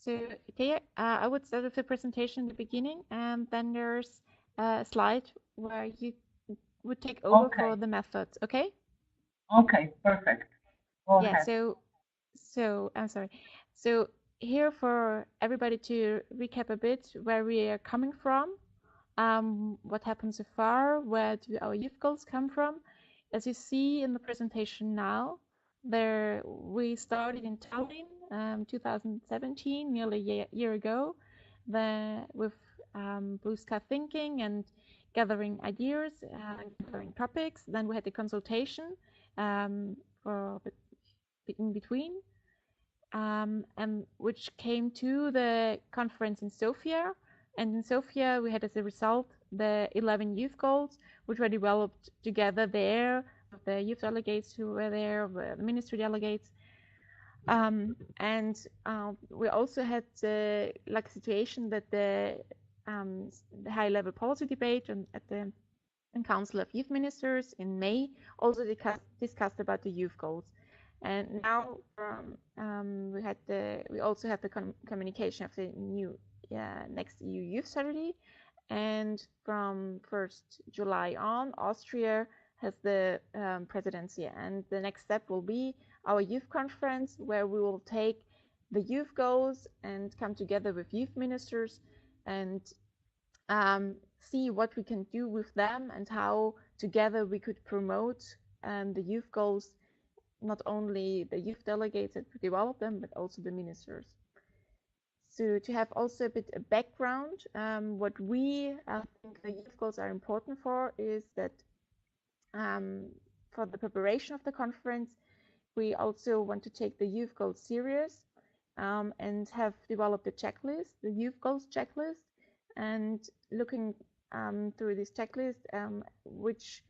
So Thea, I would start with the presentation in the beginning, and then there's a slide where you would take over for Okay. the methods. Okay? Okay. Perfect. Go Yeah. ahead. So I'm sorry. So here for everybody to recap a bit where we are coming from, what happened so far, where do our youth goals come from? As you see in the presentation now, there we started in Tallinn, 2017, nearly a year ago, with blue sky thinking and gathering ideas, gathering topics. Then we had the consultation for in between, and which came to the conference in Sofia. And in Sofia, we had as a result the 11 youth goals, which were developed together there with the youth delegates who were there, the ministry delegates. And we also had like a situation that the high-level policy debate at the Council of Youth Ministers in May also discussed about the youth goals. And now we also have the communication of the new next EU Youth Strategy, and from 1st July on, Austria has the presidency, and the next step will be our youth conference, where we will take the youth goals and come together with youth ministers and see what we can do with them and how together we could promote the youth goals, not only the youth delegates that develop them, but also the ministers. So to have also a bit of background, what we think the youth goals are important for is that for the preparation of the conference, we also want to take the youth goals serious and have developed a checklist, the youth goals checklist, and looking through this checklist, which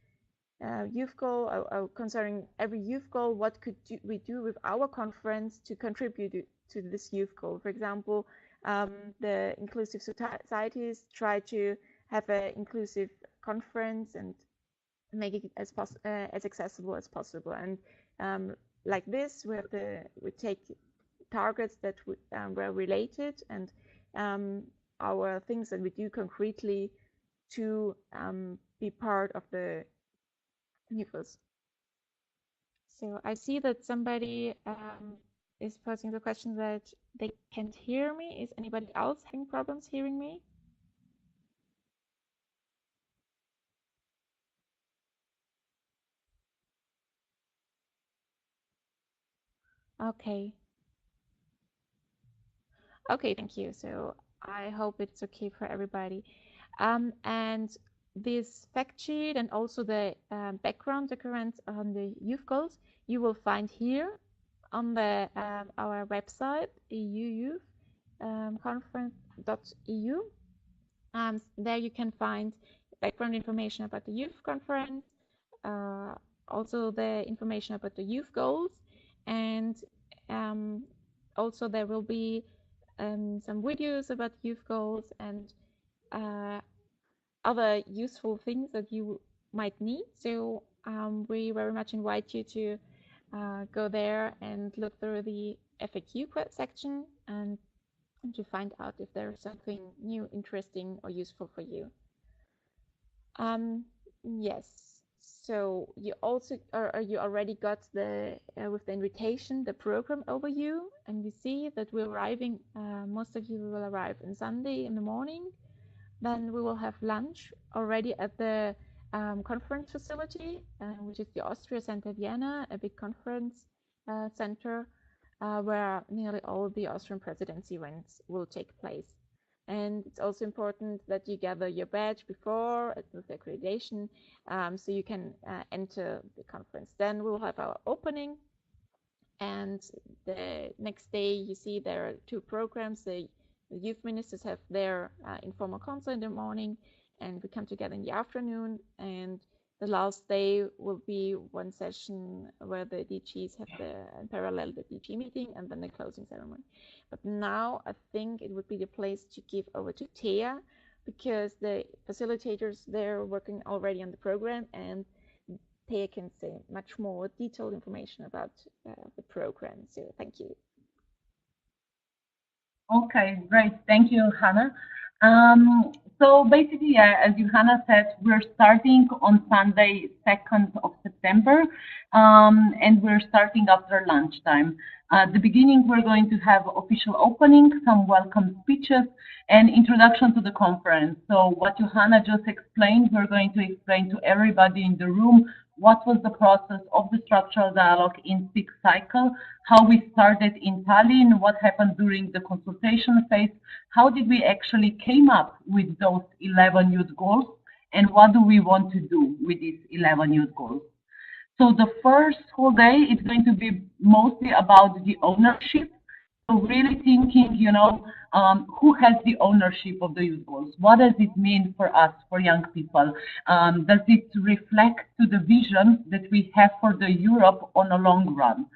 youth goal, concerning every youth goal, what could we do with our conference to contribute to this youth goal? For example, the inclusive societies try to have an inclusive conference and make it as accessible as possible. And like this, we take targets that were related, and our things that we do concretely to be part of the Newcos. So I see that somebody is posing the question that they can't hear me. Is anybody else having problems hearing me? Okay. Okay, thank you. So I hope it's okay for everybody. And this fact sheet and also the background documents on the youth goals you will find here on the our website euyouthconference.eu. There you can find background information about the youth conference, uh, also the information about the youth goals, and um, also there will be some videos about youth goals and uh, other useful things that you might need. So we very much invite you to go there and look through the FAQ section and to find out if there's something new, interesting, or useful for you. Yes. So you also or you already got the with the invitation the program overview, and we see that we're arriving. Most of you will arrive on Sunday in the morning. Then we will have lunch already at the conference facility, which is the Austria Center Vienna, a big conference center where nearly all the Austrian presidency events will take place. And it's also important that you gather your badge before with the accreditation so you can enter the conference. Then we'll have our opening, and the next day you see there are two programs. The youth ministers have their informal council in the morning, and we come together in the afternoon, and the last day will be one session where the DGs have in parallel the DG meeting and then the closing ceremony. But now I think it would be the place to give over to Thea, because the facilitators, they're working already on the program, and Thea can say much more detailed information about the program. So thank you. Okay, great. Thank you, Hannah. So basically, yeah, as Johanna said, we're starting on Sunday, 2nd of September, and we're starting after lunchtime. At the beginning, we're going to have official opening, some welcome speeches, and introduction to the conference. So what Johanna just explained, we're going to explain to everybody in the room what was the process of the structural dialogue in six cycle, how we started in Tallinn, what happened during the consultation phase, how did we actually came up with those 11 youth goals, and what do we want to do with these 11 youth goals. So the first whole day is going to be mostly about the ownership. So really thinking, who has the ownership of the youth goals? What does it mean for us, for young people? Does it reflect to the vision that we have for the Europe on a long run?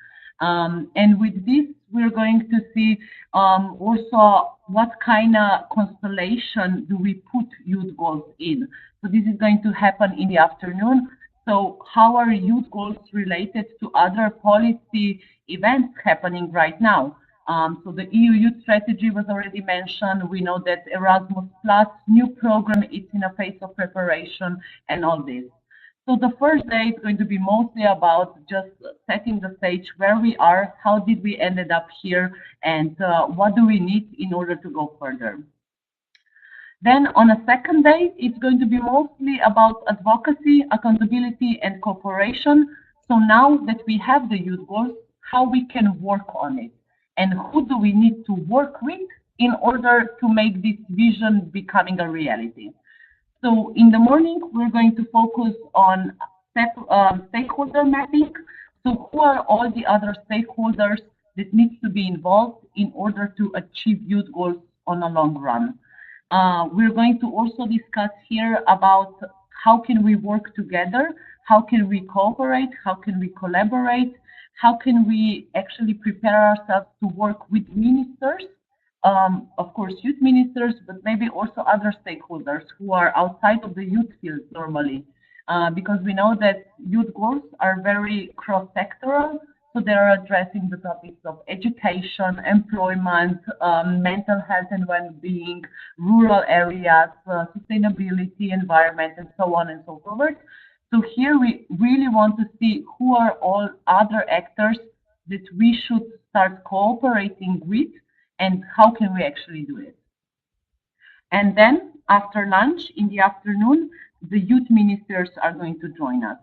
And with this, we're going to see also what kind of constellation do we put youth goals in. So this is going to happen in the afternoon. So how are youth goals related to other policy events happening right now? So the EU Youth Strategy was already mentioned. We know that Erasmus Plus new program is in a phase of preparation and all this. So the first day is going to be mostly about just setting the stage where we are, how did we ended up here, and what do we need in order to go further. Then on a second day, it's going to be mostly about advocacy, accountability, and cooperation. So now that we have the youth goals, how we can work on it, and who do we need to work with in order to make this vision becoming a reality. So in the morning, we're going to focus on stakeholder mapping. So who are all the other stakeholders that needs to be involved in order to achieve youth goals on a long run? We're going to also discuss here about how can we work together, how can we cooperate, how can we collaborate, how can we actually prepare ourselves to work with ministers, of course, youth ministers, but maybe also other stakeholders who are outside of the youth field normally, because we know that youth goals are very cross-sectoral, so they're addressing the topics of education, employment, mental health and well-being, rural areas, sustainability, environment, and so on and so forth. So here we really want to see who are all other actors that we should start cooperating with and how can we actually do it. And then after lunch in the afternoon, the youth ministers are going to join us.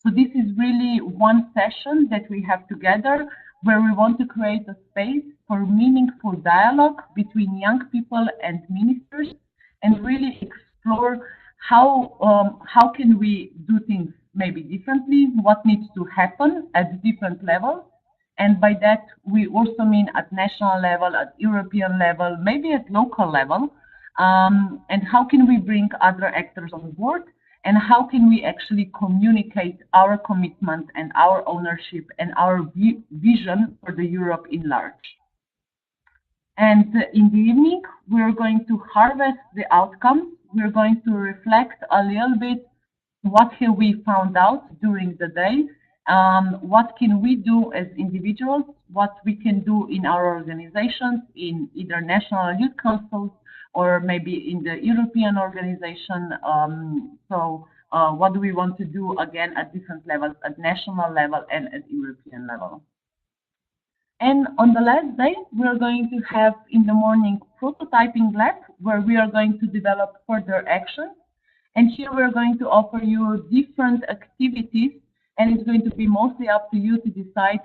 So this is really one session that we have together where we want to create a space for meaningful dialogue between young people and ministers and really explore how can we do things maybe differently, what needs to happen at different levels. And by that, we also mean at national level, at European level, maybe at local level. And how can we bring other actors on board? And how can we actually communicate our commitment and our ownership and our vision for the Europe in large? And in the evening, we're going to harvest the outcomes. We're going to reflect a little bit what have we found out during the day, what can we do as individuals, what we can do in our organizations, in either national youth councils or maybe in the European organization. What do we want to do again at different levels, at national level and at European level? And on the last day, we're going to have in the morning prototyping lab where we are going to develop further actions. And here we're going to offer you different activities, and it's going to be mostly up to you to decide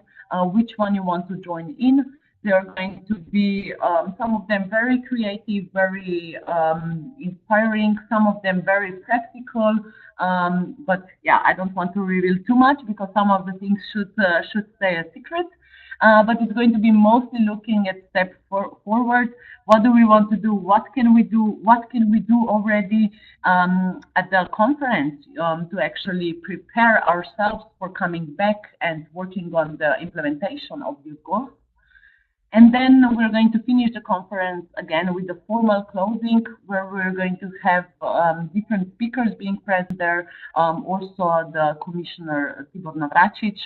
which one you want to join in. There are going to be some of them very creative, very inspiring, some of them very practical. But yeah, I don't want to reveal too much because some of the things should stay a secret. But it's going to be mostly looking at steps forward. What do we want to do? What can we do? What can we do already at the conference to actually prepare ourselves for coming back and working on the implementation of these goals? And then we're going to finish the conference again with the formal closing, where we're going to have different speakers being present there, also the Commissioner Tibor Navracic.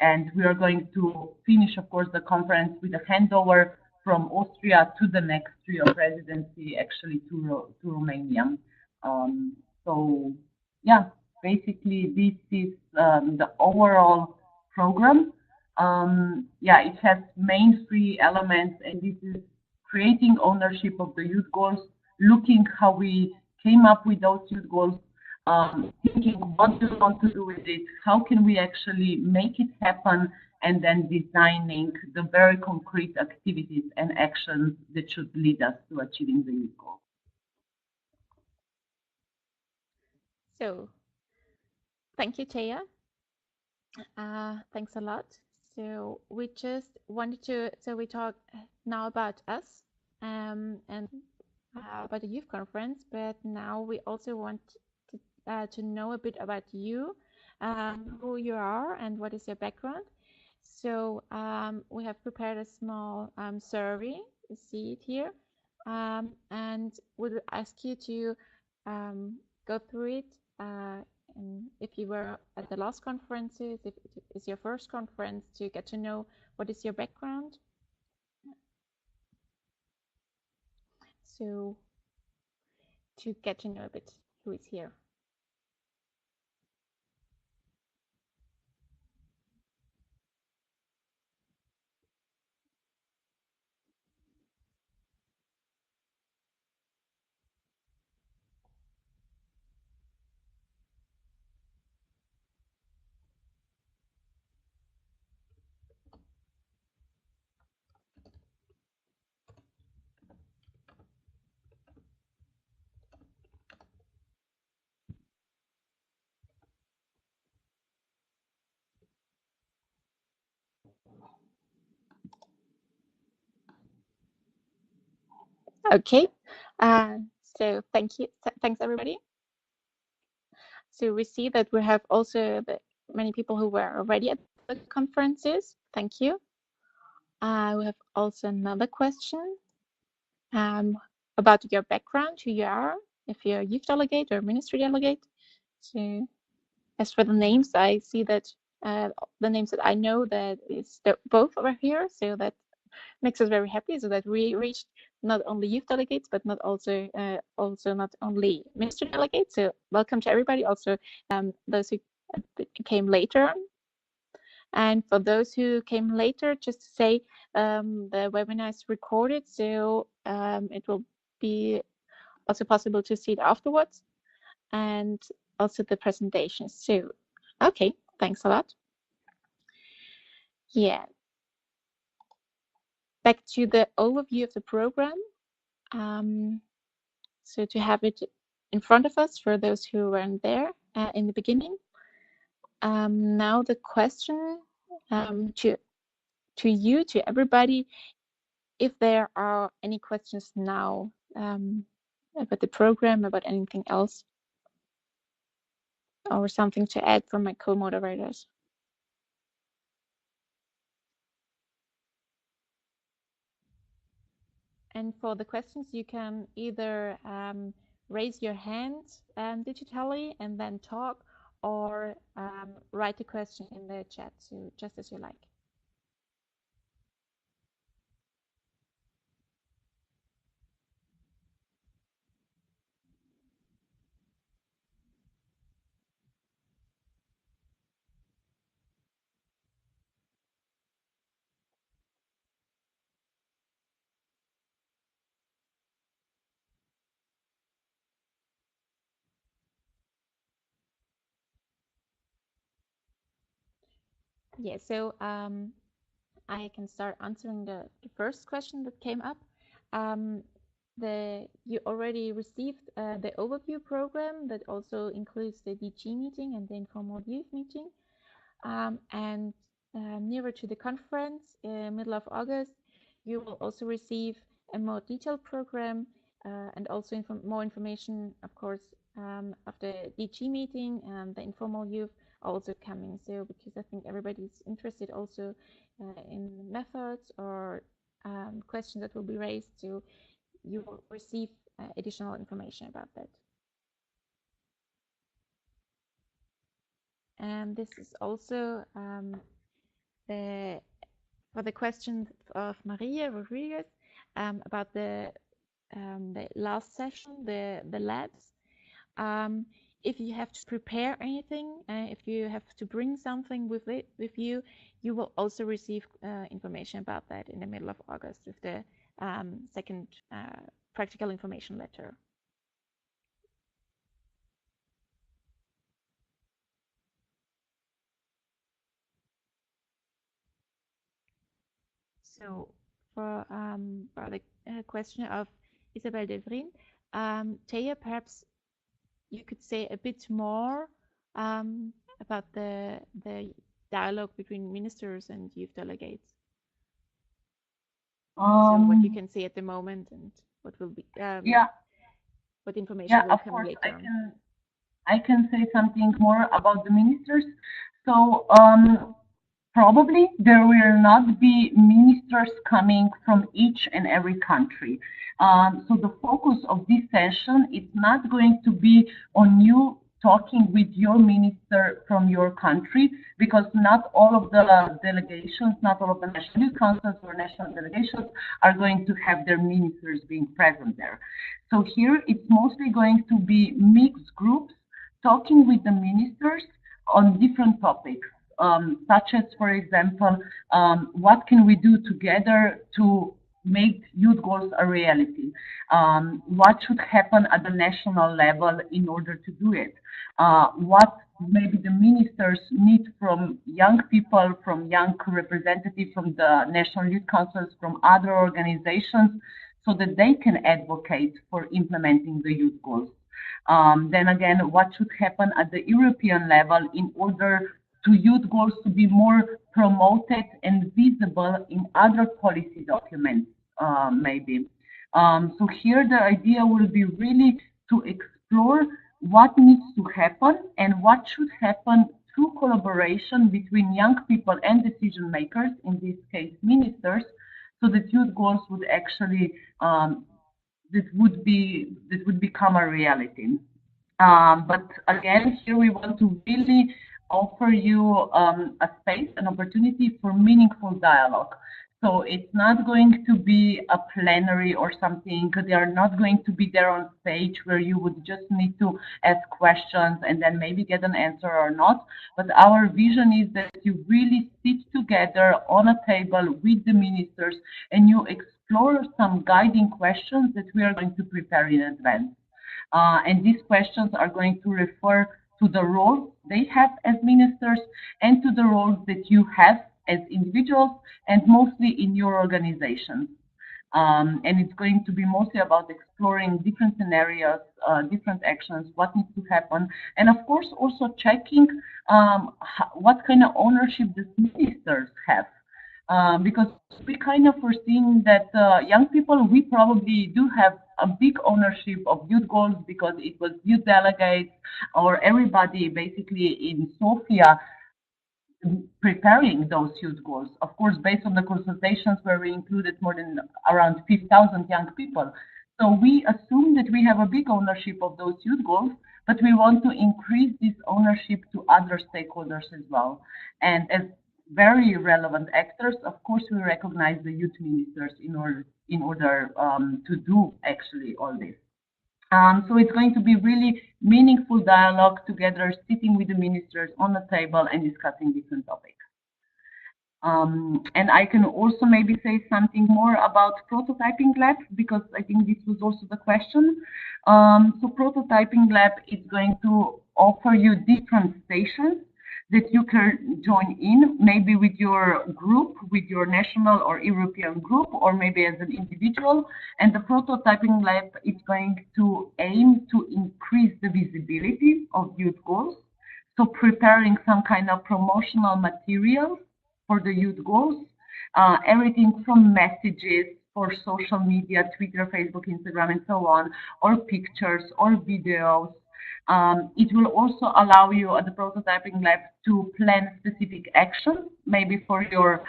And we are going to finish, of course, the conference with a handover from Austria to the next trio presidency, actually to Romania. So yeah, basically this is the overall program. Yeah, it has main three elements, and this is creating ownership of the youth goals, looking how we came up with those youth goals, thinking what do we want to do with it, how can we actually make it happen, and then designing the very concrete activities and actions that should lead us to achieving the youth goal. So, thank you, Taya. Thanks a lot. So we just wanted to, so we talk now about us and about the youth conference, but now we also want to know a bit about you, who you are and what is your background. So we have prepared a small survey, you see it here, and we'll ask you to go through it. And if you were at the last conferences, if it is your first conference, to get to know what is your background. So to get to know a bit who is here. Okay, so thank you, thanks everybody. So we see that we have also many people who were already at the conferences. Thank you. We have also another question about your background, who you are, if you're a youth delegate or ministry delegate. So as for the names, I see that the names that I know that is both over here, so that makes us very happy, so that we reached not only youth delegates, but not not only ministry delegates. So welcome to everybody, also those who came later. And for those who came later, just to say, the webinar is recorded, so it will be also possible to see it afterwards, and also the presentation. So, okay, thanks a lot. Yeah. Back to the overview of the program. So to have it in front of us for those who weren't there in the beginning. Now the question to you, to everybody, if there are any questions now about the program, about anything else, or something to add from my co-moderators. And for the questions, you can either raise your hand digitally and then talk, or write a question in the chat, so just as you like. Yeah, so I can start answering the first question that came up. You already received the overview program that also includes the DG meeting and the informal youth meeting. And nearer to the conference, middle of August, you will also receive a more detailed program and also more information, of course, of the DG meeting and the informal youth are also coming. So because I think everybody's interested also in methods or questions that will be raised, so you will receive additional information about that. And this is also the for the question of Maria Rodriguez about the last session, the labs. If you have to prepare anything, if you have to bring something with you, you will also receive information about that in the middle of August with the second practical information letter. So for the question of Isabel Devrin, Taya, perhaps you could say a bit more about the dialogue between ministers and youth delegates. So what you can say at the moment and what will be what information will come later. I can say something more about the ministers. So probably there will not be ministers coming from each and every country. So the focus of this session is not going to be on you talking with your minister from your country, because not all of the delegations, not all of the national youth councils or national delegations are going to have their ministers being present there. So here it's mostly going to be mixed groups talking with the ministers on different topics, such as, for example, what can we do together to make youth goals a reality? What should happen at the national level in order to do it? What maybe the ministers need from young people, from young representatives, from the national youth councils, from other organizations, so that they can advocate for implementing the youth goals. Then again, what should happen at the European level in order to youth goals to be more promoted and visible in other policy documents, maybe. So here the idea will be really to explore what needs to happen and what should happen through collaboration between young people and decision makers, in this case ministers, so that youth goals would actually that would become a reality. But again, here we want to really offer you a space, an opportunity for meaningful dialogue. So it's not going to be a plenary or something. They are not going to be there on stage where you would just need to ask questions and then maybe get an answer or not. But our vision is that you really sit together on a table with the ministers and you explore some guiding questions that we are going to prepare in advance. And these questions are going to refer to the roles they have as ministers and to the roles that you have as individuals and mostly in your organizations. And it's going to be mostly about exploring different scenarios, different actions, what needs to happen, and of course also checking what kind of ownership the ministers have. Because we kind of foreseen that young people, we probably do have a big ownership of youth goals because it was youth delegates or everybody basically in Sofia preparing those youth goals. Of course, based on the consultations where we included more than around 5,000 young people. So we assume that we have a big ownership of those youth goals, but we want to increase this ownership to other stakeholders as well. And as very relevant actors, of course, we recognize the youth ministers in order to do actually all this. So it's going to be really meaningful dialogue together, sitting with the ministers on the table and discussing different topics. And I can also maybe say something more about prototyping lab, because I think this was also the question. So prototyping lab is going to offer you different stations that you can join in, maybe with your group, with your national or European group, or maybe as an individual. And the prototyping lab is going to aim to increase the visibility of youth goals. So preparing some kind of promotional materials for the youth goals, everything from messages for social media, Twitter, Facebook, Instagram, and so on, or pictures or videos. It will also allow you at the prototyping lab to plan specific actions, maybe for your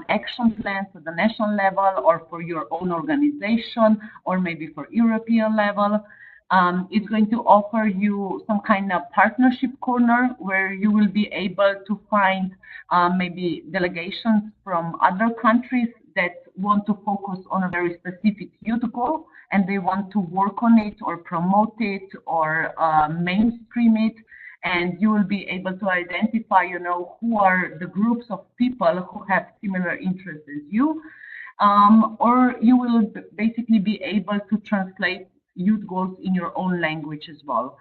action plans at the national level or for your own organization or maybe for European level. It's going to offer you some kind of partnership corner where you will be able to find maybe delegations from other countries that want to focus on a very specific youth goal and they want to work on it or promote it or mainstream it. And you will be able to identify, who are the groups of people who have similar interests as you. Or you will basically be able to translate youth goals in your own language as well.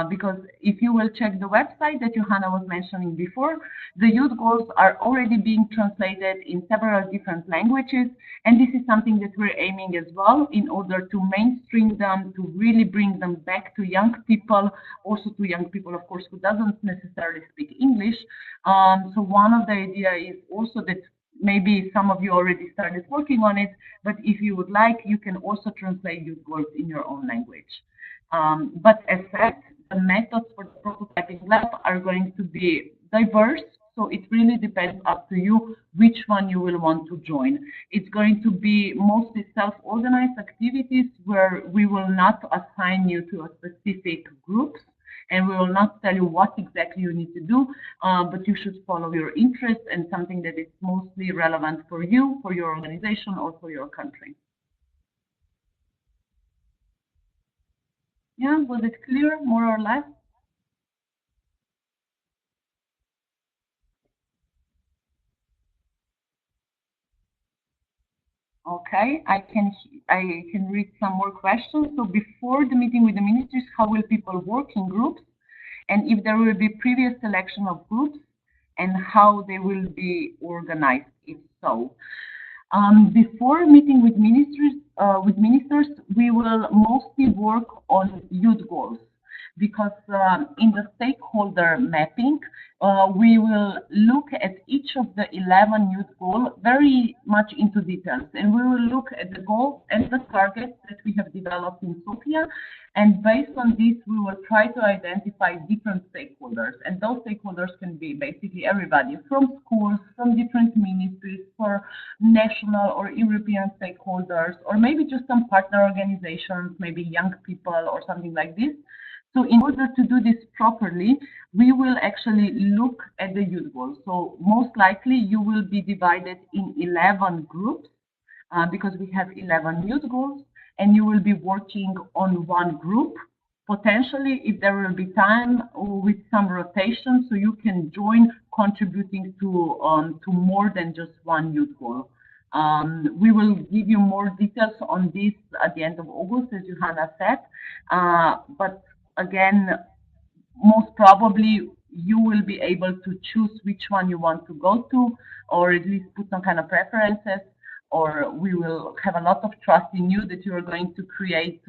Because if you will check the website that Johanna was mentioning before, the youth goals are already being translated in several different languages. And this is something that we're aiming as well in order to mainstream them, to really bring them back to young people, also to young people, of course, who doesn't necessarily speak English. So one of the idea is also that maybe some of you already started working on it, but if you would like, you can also translate youth goals in your own language. But as said, the methods for the prototyping lab are going to be diverse, so it really depends up to you which one you will want to join. It's going to be mostly self-organized activities where we will not assign you to a specific group and we will not tell you what exactly you need to do, but you should follow your interest and something that is mostly relevant for you, for your organization, or for your country. Yeah, was it clear, more or less? Okay, I can read some more questions. So before the meeting with the ministries, how will people work in groups? And if there will be previous selection of groups and how they will be organized, if so. Before meeting with ministers, we will mostly work on youth goals because in the stakeholder mapping, we will look at each of the 11 youth goals very much into details, and we will look at the goals and the targets that we have developed in Sofia, and based on this, we will try to identify different stakeholders, and those stakeholders can be basically everybody from schools, from different ministries, for national or European stakeholders, or maybe just some partner organizations, maybe young people or something like this. So in order to do this properly, we will actually look at the youth goals. So most likely you will be divided in 11 groups because we have 11 youth goals, and you will be working on one group. Potentially, if there will be time with some rotation, so you can join contributing to more than just one youth goal. We will give you more details on this at the end of August, as Johanna said. But again, most probably you will be able to choose which one you want to go to, or at least put some kind of preferences, or we will have a lot of trust in you that you are going to create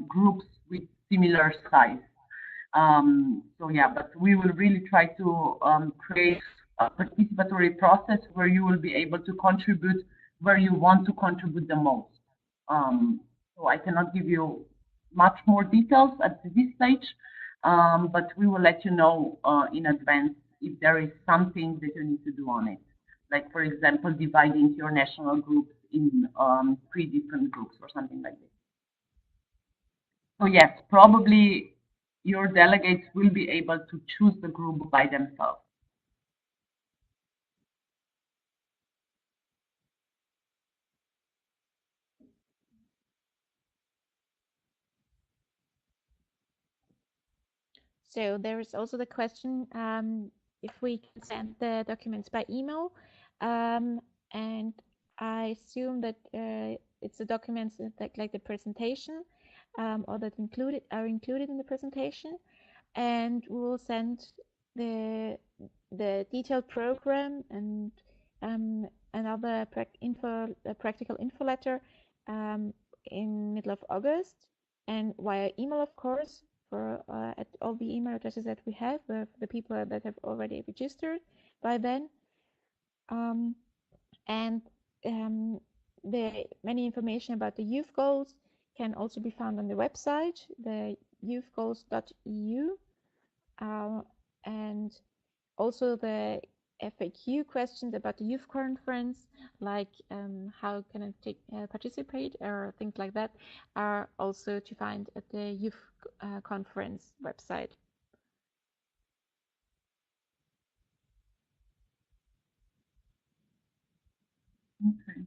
groups with similar size. So yeah, but we will really try to create a participatory process where you will be able to contribute where you want to contribute the most. So I cannot give you much more details at this stage, but we will let you know in advance if there is something that you need to do on it. Like, for example, dividing your national groups in 3 different groups or something like this. So yes, probably your delegates will be able to choose the group by themselves. So there is also the question if we can send the documents by email. And I assume that it's the documents that, like the presentation or that are included in the presentation. And we will send the detailed program and another practical info letter in middle of August, and via email, of course, for at all the email addresses that we have for the people that have already registered by then. And the many information about the youth goals can also be found on the website, the youthgoals.eu, and also the FAQ questions about the youth conference, like how can I participate or things like that, are also to find at the youth conference website. Okay.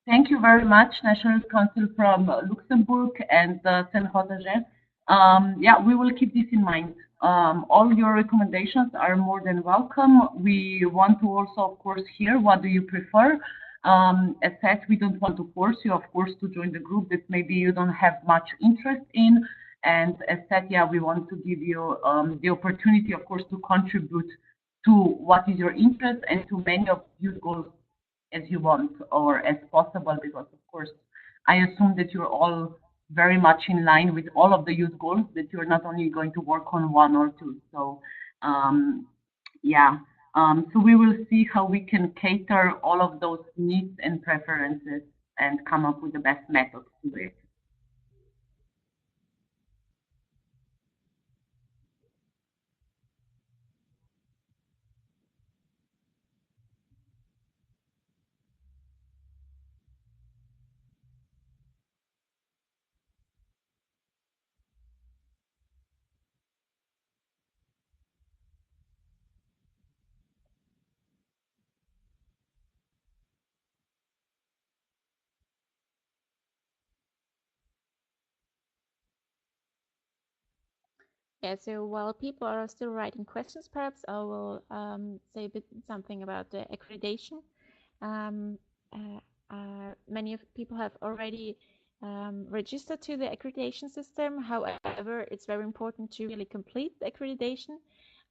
Thank you very much, National Council from Luxembourg and Saint-Roger. Yeah, we will keep this in mind. All your recommendations are more than welcome. We want to also, of course, hear what do you prefer. As said, we don't want to force you, of course, to join the group that maybe you don't have much interest in. And as said, yeah, we want to give you the opportunity, of course, to contribute to what is your interest and to many of your goals as you want or as possible, because of course I assume that you're all very much in line with all of the youth goals, that you're not only going to work on one or two. So yeah, so we will see how we can cater all of those needs and preferences and come up with the best methods to do it. Yeah, so while people are still writing questions, perhaps I will say something about the accreditation. Um, Many of people have already registered to the accreditation system. However, it's very important to really complete the accreditation,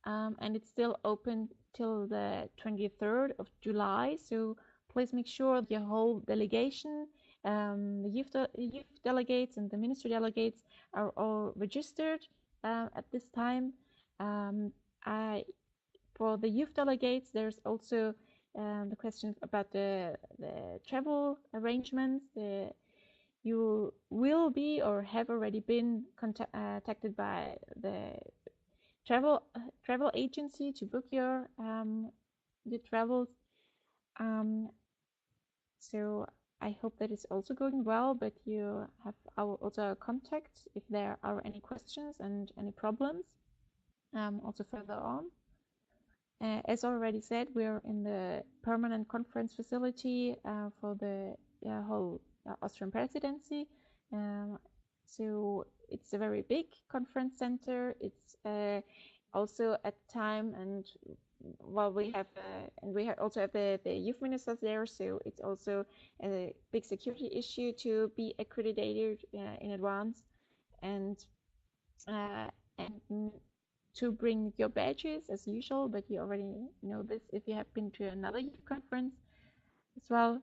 and it's still open till the 23rd of July. So please make sure your whole delegation, the youth delegates and the ministry delegates are all registered at this time. I For the youth delegates, there's also the question about the travel arrangements. You will be or have already been contacted by the travel agency to book your the travels. Um, so I hope that is also going well, but you have our also contact if there are any questions and any problems also further on. As already said, we're in the permanent conference facility for the whole Austrian presidency. Um, so it's a very big conference center. It's also at time and while we have also have the youth ministers there, so it's also a big security issue to be accredited in advance and uh, and to bring your badges as usual, but you already know this if you have been to another youth conference as well.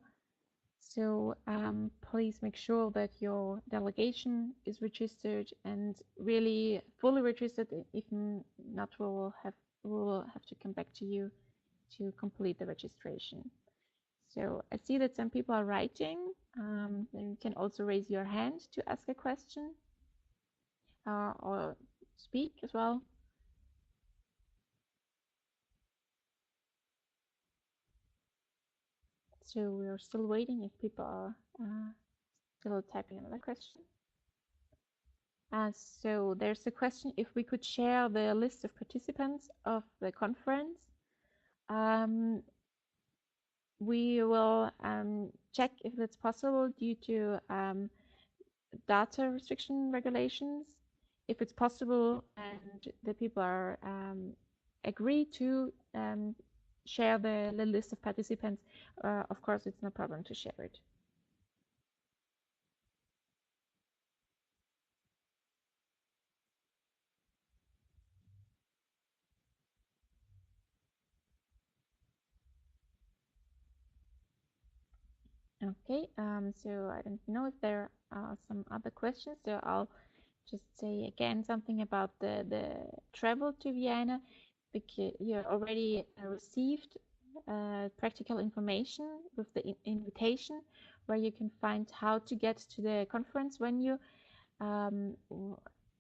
So please make sure that your delegation is registered and really fully registered. If not, we will have to come back to you to complete the registration. So I see that some people are writing. Then you can also raise your hand to ask a question or speak as well. So we're still waiting if people are still typing another question. So there's a question if we could share the list of participants of the conference. We will check if that's possible due to data restriction regulations. If it's possible and the people are agree to share the list of participants, of course it's no problem to share it. Okay, so I don't know if there are some other questions, so I'll just say again something about the travel to Vienna, because you already received practical information with the invitation, where you can find how to get to the conference venue.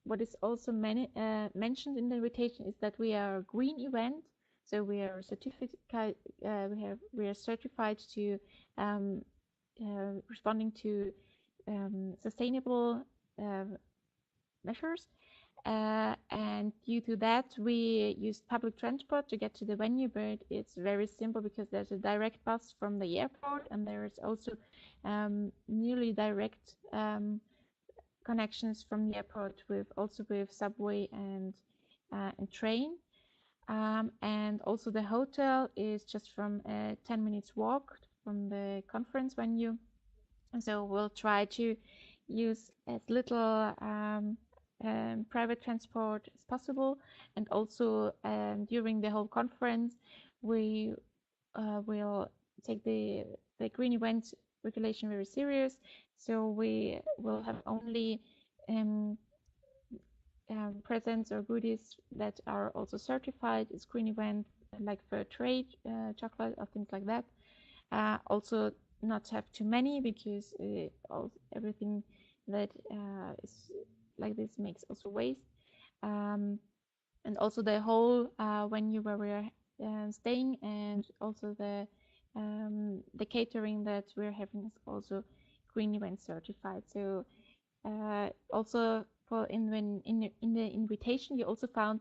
what is also mentioned in the invitation is that we are a green event, so we are certificate. We are certified to responding to sustainable measures. And due to that, we used public transport to get to the venue, but it's very simple because there's a direct bus from the airport, and there is also nearly direct connections from the airport with subway and train. And also the hotel is just from 10 minutes walk from the conference venue. So we'll try to use as little private transport as possible. And also during the whole conference, we will take the green event regulation very serious. So we will have only presents or goodies that are also certified as green event, like fair trade, chocolate or things like that. Also not have too many because everything that is like this makes also waste. And also the whole venue where we're staying, and also the catering that we're having is also green event certified. So also in the invitation, you also found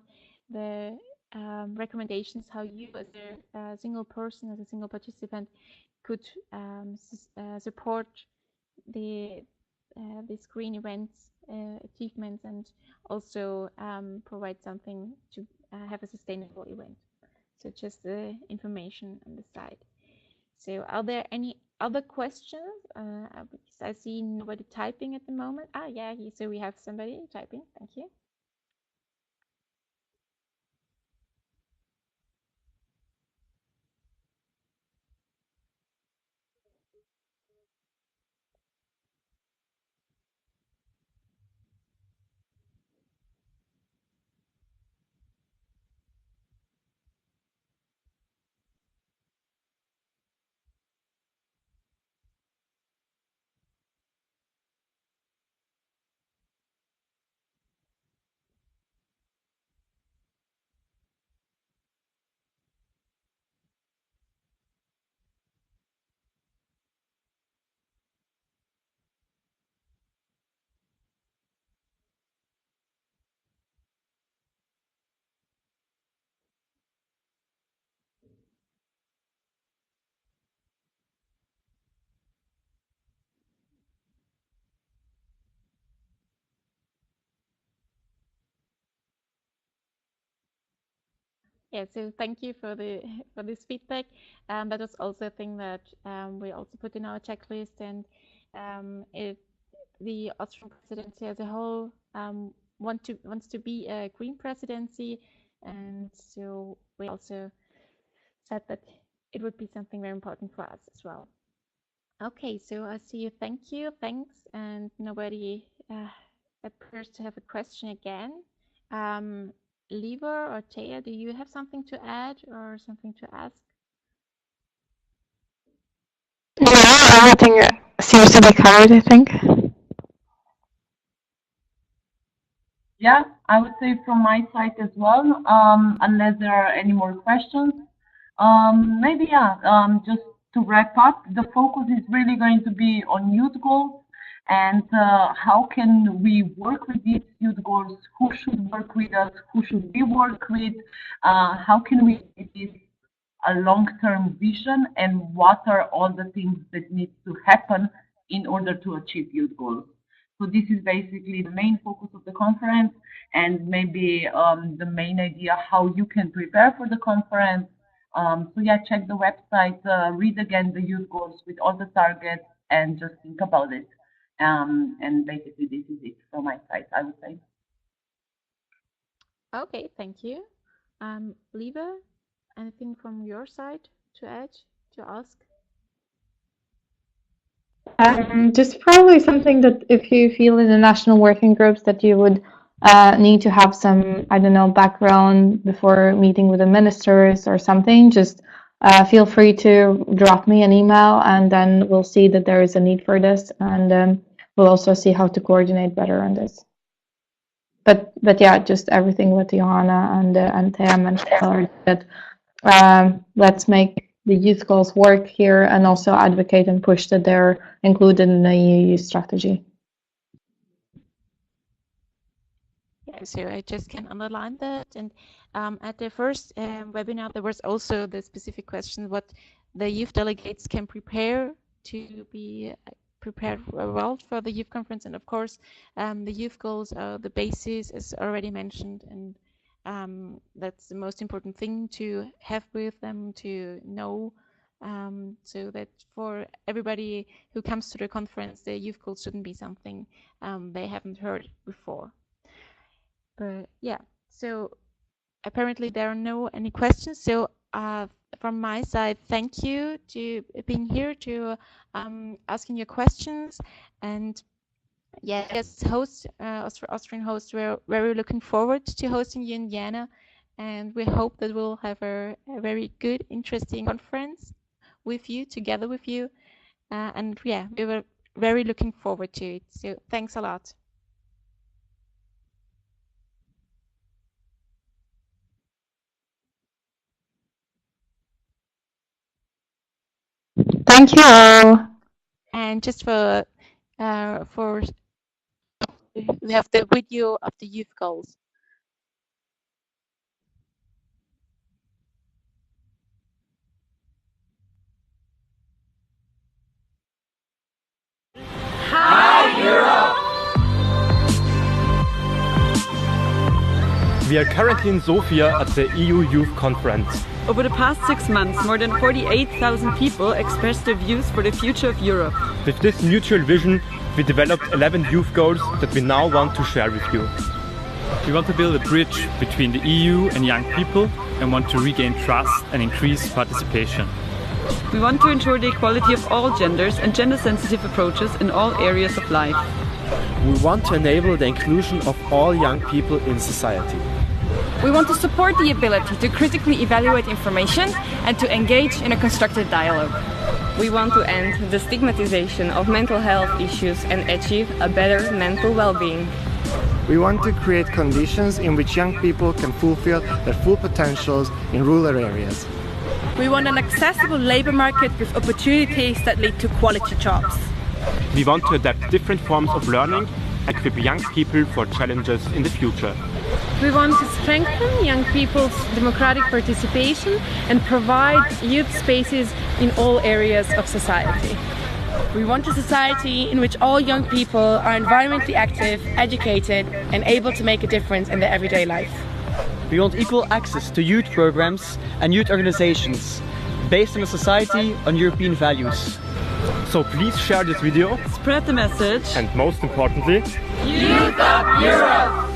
the recommendations how you as a single person, as a single participant, could support the these green events achievements, and also provide something to have a sustainable event. So just the information on the side. So are there any other questions? I see nobody typing at the moment. Yeah, so we have somebody typing. Thank you. Yeah, so thank you for the for this feedback. That was also a thing that we also put in our checklist, and it the Austrian presidency as a whole wants to be a green presidency, and so we also said that it would be something very important for us as well. Okay, so I see you. Thank you, thanks, and nobody appears to have a question again. Liver or Taya, do you have something to add or something to ask? No, everything seems to be covered, I think. Yeah, I would say from my side as well, unless there are any more questions. Maybe, yeah, just to wrap up, the focus is really going to be on youth goals and how can we work with these youth goals, who should work with us, who should we work with, how can we make this a long-term vision, and what are all the things that need to happen in order to achieve youth goals. So this is basically the main focus of the conference, and maybe the main idea how you can prepare for the conference. So yeah, check the website, read again the youth goals with all the targets, and just think about it. And basically this is it from my side, I would say. Okay, thank you. Liva, anything from your side to add, to ask? Just probably something that if you feel in the national working groups that you would need to have some, I don't know, background before meeting with the ministers or something, just feel free to drop me an email, and then we'll see that there is a need for this, and we'll also see how to coordinate better on this. but yeah, just everything what Johanna and Thea mentioned already, that let's make the youth goals work here and also advocate and push that they're included in the EU strategy. Yeah, so I just can underline that. And at the first webinar, there was also the specific question what the youth delegates can prepare to be prepared well for the youth conference. And of course, the youth goals are the basis, as already mentioned, and that's the most important thing to have with them, to know, so that for everybody who comes to the conference, the youth goals shouldn't be something they haven't heard before. But yeah, so apparently there are no any questions. So from my side, thank you to being here, to asking your questions, and yeah, as host, Austrian host, we're very looking forward to hosting you in Vienna, and we hope that we'll have a very good, interesting conference with you, together with you, and yeah, we were very looking forward to it. So thanks a lot. Thank you all. And just for we have the video of the youth goals. Hi, Europe! We are currently in Sofia at the EU Youth Conference. Over the past 6 months, more than 48,000 people expressed their views for the future of Europe. With this mutual vision, we developed 11 youth goals that we now want to share with you. We want to build a bridge between the EU and young people and want to regain trust and increase participation. We want to ensure the equality of all genders and gender-sensitive approaches in all areas of life. We want to enable the inclusion of all young people in society. We want to support the ability to critically evaluate information and to engage in a constructive dialogue. We want to end the stigmatization of mental health issues and achieve a better mental well-being. We want to create conditions in which young people can fulfill their full potentials in rural areas. We want an accessible labour market with opportunities that lead to quality jobs. We want to adapt different forms of learning and equip young people for challenges in the future. We want to strengthen young people's democratic participation and provide youth spaces in all areas of society. We want a society in which all young people are environmentally active, educated, and able to make a difference in their everyday life. We want equal access to youth programs and youth organizations based on a society on European values. So please share this video, spread the message, and most importantly, Youth Up Europe!